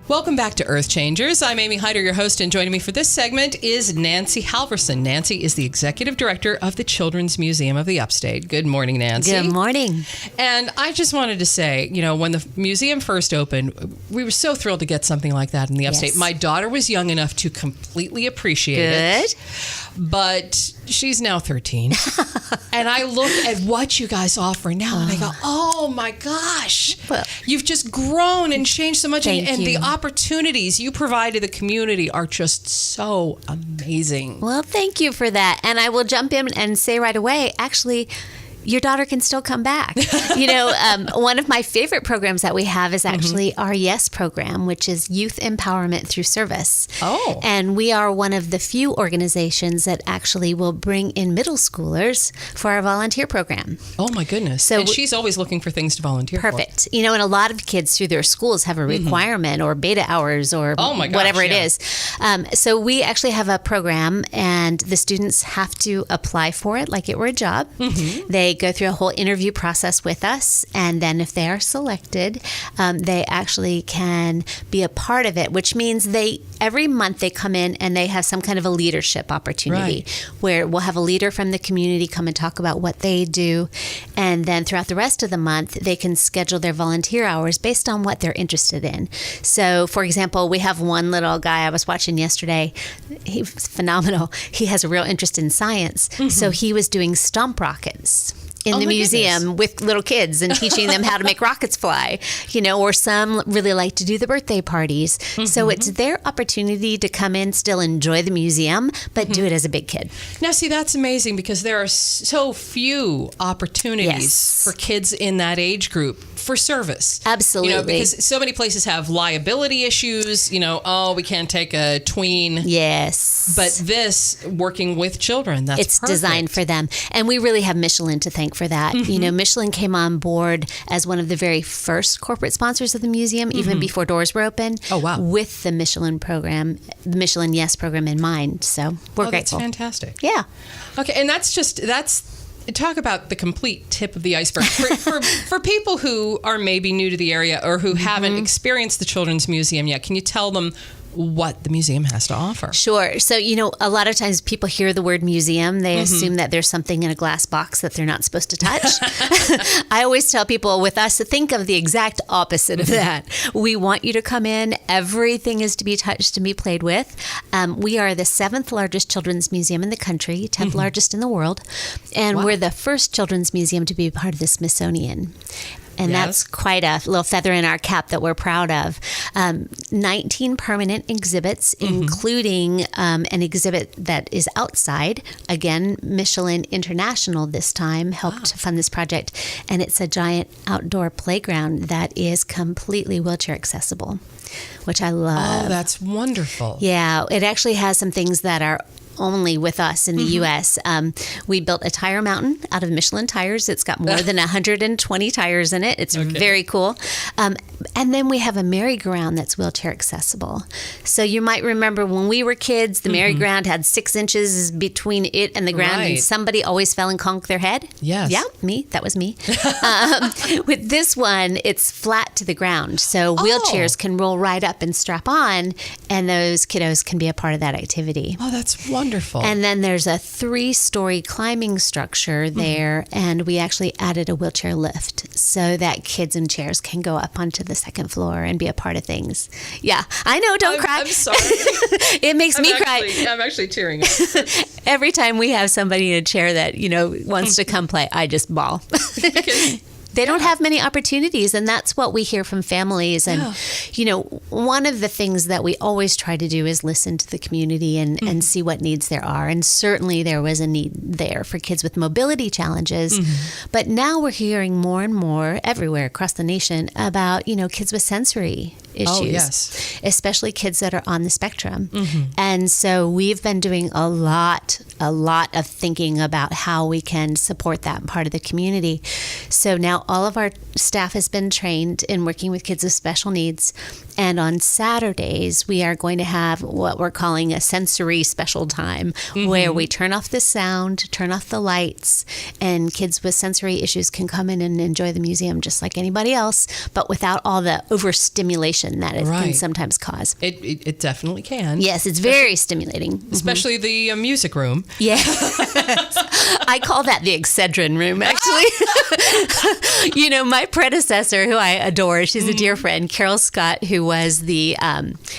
Welcome back to EarthChangers. I'm Amy Hyder, your host, and joining me for this segment is Nancy Halverson. Nancy is the Executive Director of the Children's Museum of the Upstate. Good morning, Nancy. Good morning. And I just wanted to say, when the museum first opened, we were so thrilled to get something like that in the Upstate. Yes. My daughter was young enough to completely appreciate it. But she's now 13. And I look at what you guys offer now and I go, oh my gosh, Well, you've just grown and changed so much. Thank And you. the opportunities you provide to the community are just so amazing. Well, thank you for that. And I will jump in and say right away, actually, your daughter can still come back. One of my favorite programs that we have is actually our YES program, which is Youth Empowerment Through Service. Oh. And we are one of the few organizations that actually will bring in middle schoolers for our volunteer program. Oh my goodness. So and she's always looking for things to volunteer for. Perfect. And a lot of kids through their schools have a requirement or beta hours or Oh my gosh, whatever it yeah. is. So we actually have a program and the students have to apply for it like it were a job. They go through a whole interview process with us. And then if they are selected, they actually can be a part of it, which means every month they come in and they have some kind of a leadership opportunity where we'll have a leader from the community come and talk about what they do. And then throughout the rest of the month, they can schedule their volunteer hours based on what they're interested in. So, for example, we have one little guy I was watching yesterday. He was phenomenal. He has a real interest in science. So he was doing stomp rockets in Oh the my museum goodness. with little kids and teaching them how to make rockets fly, or some really like to do the birthday parties. So it's their opportunity to come in, still enjoy the museum, but do it as a big kid. Now, see, that's amazing because there are so few opportunities Yes. for kids in that age group for service. Absolutely. Because so many places have liability issues, we can't take a tween. Yes. But this, working with children, that's It's perfect. designed for them. And we really have Michelin to thank for that. Michelin came on board as one of the very first corporate sponsors of the museum, even before doors were open. Oh, wow. With the Michelin program, the Michelin Yes program in mind. So we're That's grateful. fantastic. Yeah. Okay, and talk about the complete tip of the iceberg. For people who are maybe new to the area or who haven't experienced the Children's Museum yet, can you tell them what the museum has to offer? Sure. So, a lot of times people hear the word museum, they assume that there's something in a glass box that they're not supposed to touch. I always tell people with us to think of the exact opposite of that. We want you to come in. Everything is to be touched and be played with. We are the 7th largest children's museum in the country, 10th largest in the world. And Wow. we're the first children's museum to be part of the Smithsonian. And Yes. that's quite a little feather in our cap that we're proud of. 19 permanent exhibits, including an exhibit that is outside. Again, Michelin International this time helped fund this project. And it's a giant outdoor playground that is completely wheelchair accessible, which I love. Oh, that's wonderful. Yeah, it actually has some things that are only with us in the U.S. We built a tire mountain out of Michelin tires. It's got more than 120 tires in it. It's very cool. And then we have a merry-go-round that's wheelchair accessible. So you might remember when we were kids, the merry-go-round had 6 inches between it and the ground, and Right. somebody always fell and conked their head. Yes. Yeah, me. That was me. With this one, it's flat to the ground. So wheelchairs can roll right up and strap on, and those kiddos can be a part of that activity. Oh, that's wonderful. And then there's a 3-story climbing structure there, and we actually added a wheelchair lift so that kids in chairs can go up onto the 2nd floor and be a part of things. Yeah, I know, don't cry. I'm sorry. It makes me cry. I'm actually tearing up. Every time we have somebody in a chair that, wants to come play, I just bawl. Because They don't have many opportunities, and that's what we hear from families. And, one of the things that we always try to do is listen to the community and see what needs there are. And certainly there was a need there for kids with mobility challenges. But now we're hearing more and more everywhere across the nation about, kids with sensory issues, Oh, yes. especially kids that are on the spectrum. And so we've been doing a lot of thinking about how we can support that part of the community. So now all of our staff has been trained in working with kids with special needs. And on Saturdays, we are going to have what we're calling a sensory special time, where we turn off the sound, turn off the lights, and kids with sensory issues can come in and enjoy the museum just like anybody else, but without all the overstimulation tension that it can sometimes cause. It definitely can. Yes, it's very stimulating. Especially the music room. Yeah. I call that the Excedrin room, actually. My predecessor, who I adore, she's a dear friend, Carol Scott, who was the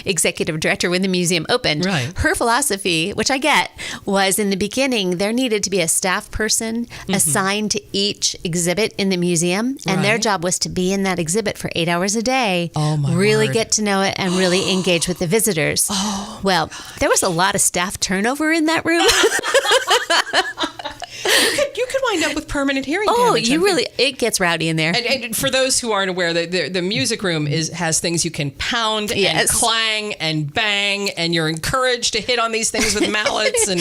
executive director when the museum opened. Right. Her philosophy, which I get, was in the beginning, there needed to be a staff person assigned to each exhibit in the museum, and their job was to be in that exhibit for 8 hours a day, really get to know it, and really engage with the visitors. Well, there was a lot of staff turnover in that room. You could wind up with permanent hearing damage. It gets rowdy in there. And for those who aren't aware, the music room has things you can pound and clang and bang, and you're encouraged to hit on these things with mallets and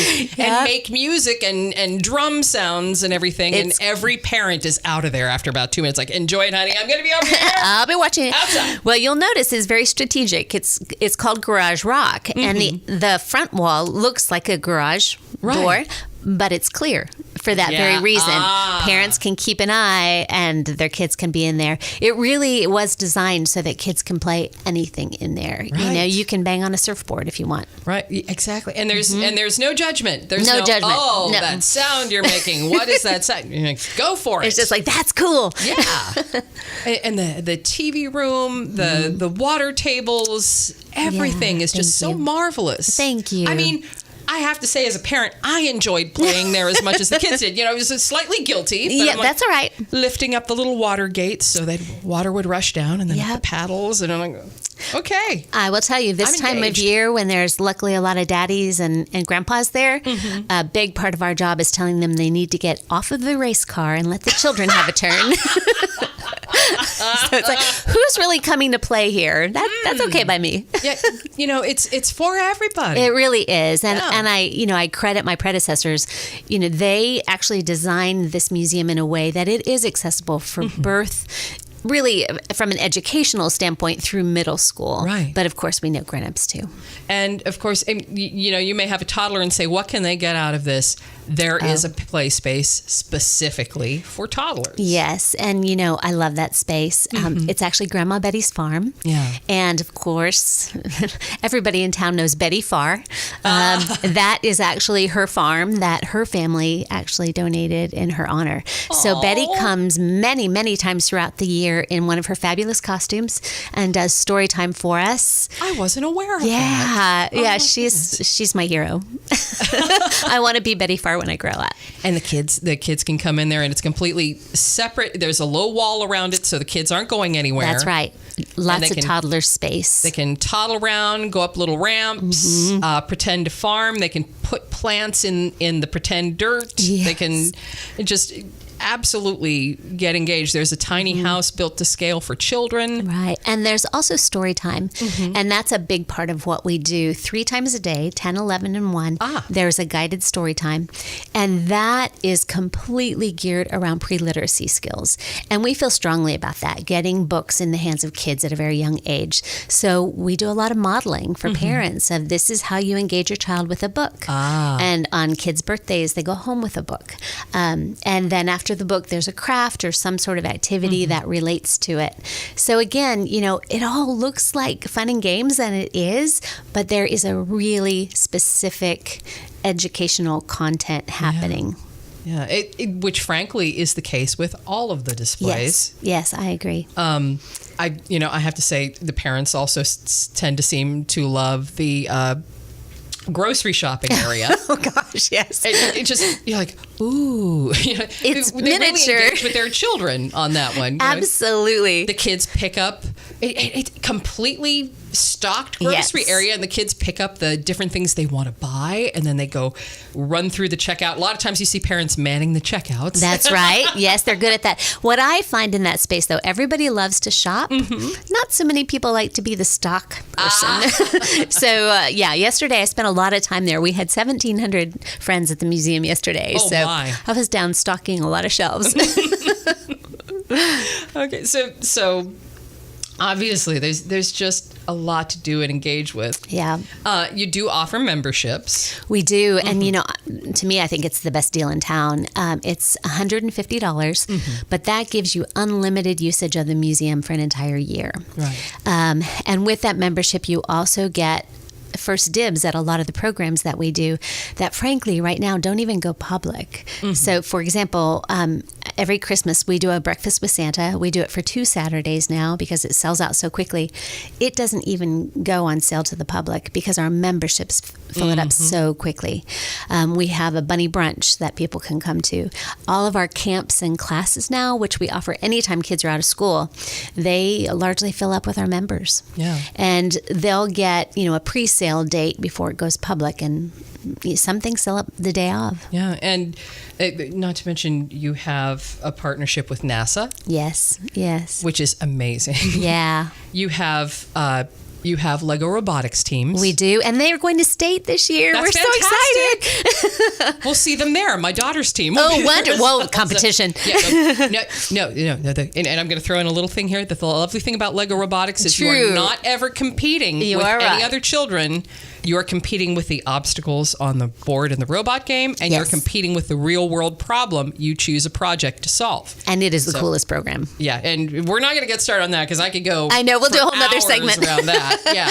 make music and drum sounds and everything. And every parent is out of there after about 2 minutes, like, enjoy it, honey. I'm going to be over here. I'll be watching it. Outside. Well, you'll notice it's very strategic. It's called Garage Rock, and the front wall looks like a garage door, but it's clear for that very reason. Parents can keep an eye and their kids can be in there. It really was designed so that kids can play anything in there. Right. You can bang on a surfboard if you want. Right, exactly. And there's no judgment. There's no judgment. Oh, no. That sound you're making. What is that sound? You're like, go for it. It's just like, that's cool. Yeah. And the TV room, the water tables, everything is just so marvelous. Thank you. I mean, I have to say, as a parent, I enjoyed playing there as much as the kids did. It was slightly guilty. But that's all right. Lifting up the little water gates so that water would rush down, and then the paddles, and I'm like, okay. I will tell you, this time of year when there's luckily a lot of daddies and grandpas there, a big part of our job is telling them they need to get off of the race car and let the children have a turn. So it's like, who's really coming to play here? That's okay by me. Yeah, it's for everybody. It really is, and I credit my predecessors. They actually designed this museum in a way that it is accessible for birth. Really, from an educational standpoint, through middle school. Right. But of course, we know grown-ups too. And of course, you may have a toddler and say, what can they get out of this? There is a play space specifically for toddlers. Yes. And, I love that space. It's actually Grandma Betty's farm. Yeah. And of course, everybody in town knows Betty Farr. That is actually her farm that her family actually donated in her honor. So Betty comes many, many times throughout the year in one of her fabulous costumes and does story time for us. I wasn't aware of that. Yeah, she's my hero. I want to be Betty Farr when I grow up. And the kids can come in there, and it's completely separate. There's a low wall around it, so the kids aren't going anywhere. That's right. Lots of toddler space. They can toddle around, go up little ramps, pretend to farm. They can put plants in the pretend dirt. Yes. They can just absolutely get engaged. There's a tiny house built to scale for children. Right. And there's also story time. And that's a big part of what we do 3 times a day, 10, 11, and 1. There's a guided story time. And that is completely geared around pre-literacy skills. And we feel strongly about that, getting books in the hands of kids at a very young age. So we do a lot of modeling for parents of this is how you engage your child with a book. And on kids' birthdays, they go home with a book. And then after the book, there's a craft or some sort of activity that relates to it. So again, it all looks like fun and games, and it is, but there is a really specific educational content happening. Yeah, which frankly is the case with all of the displays. Yes, I agree. I have to say the parents also tend to seem to love the grocery shopping area. Oh gosh, yes. It just, you're like, ooh. It's they miniature. Really engage with their children on that one. Absolutely. The kids pick up it completely stocked grocery area, and the kids pick up the different things they want to buy, and then they go run through the checkout. A lot of times you see parents manning the checkouts. That's right. Yes, they're good at that. What I find in that space, though, everybody loves to shop. Not so many people like to be the stock person. So, yesterday I spent a lot of time there. We had 1,700 friends at the museum yesterday. Oh, so my. I was down stocking a lot of shelves. Okay, so Obviously, there's just a lot to do and engage with. Yeah. You do offer memberships. We do. And, to me, I think it's the best deal in town. It's $150, but that gives you unlimited usage of the museum for an entire year. Right. And with that membership, you also get first dibs at a lot of the programs that we do that, frankly, right now don't even go public. So, for example, every Christmas we do a breakfast with Santa. We do it for 2 Saturdays now because it sells out so quickly. It doesn't even go on sale to the public because our memberships fill it up so quickly. We have a bunny brunch that people can come to. All of our camps and classes now, which we offer anytime kids are out of school, they largely fill up with our members. Yeah. And they'll get, a pre-sale date before it goes public, and some things sell up the day of. Yeah, and not to mention you have a partnership with NASA. Yes. Which is amazing. Yeah. You have Lego robotics teams. We do, and they are going to state this year. That's We're fantastic. so excited. We'll see them there. My daughter's team. Oh, wonderful. Whoa, competition. No. And I'm going to throw in a little thing here. The lovely thing about Lego robotics is you True. are not ever competing with any other children. You are competing with the obstacles on the board in the robot game, and you're competing with the real world problem you choose a project to solve. And it is the coolest program. Yeah, and we're not going to get started on that because I could go. I know, we'll do a whole nother segment around that. Yeah,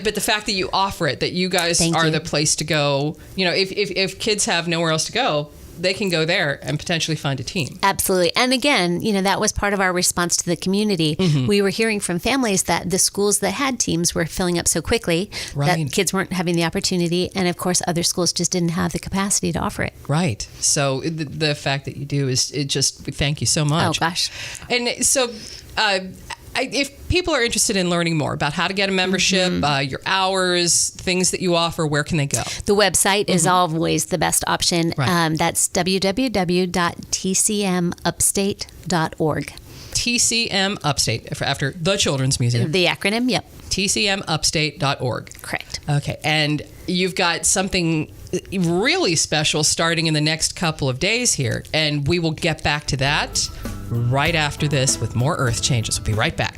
but the fact that you offer it, that you guys are the place to go. If kids have nowhere else to go, they can go there and potentially find a team. Absolutely. And again, that was part of our response to the community. We were hearing from families that the schools that had teams were filling up so quickly that kids weren't having the opportunity. And of course, other schools just didn't have the capacity to offer it. Right. So the fact that you do is thank you so much. Oh, gosh. And so, if people are interested in learning more about how to get a membership, your hours, things that you offer, where can they go? The website is always the best option. Right. That's www.tcmupstate.org. TCM Upstate, after the Children's Museum. The acronym, yep. TCMupstate.org. Correct. Okay, and you've got something really special starting in the next couple of days here, and we will get back to that right after this with more EarthChangers. We'll be right back.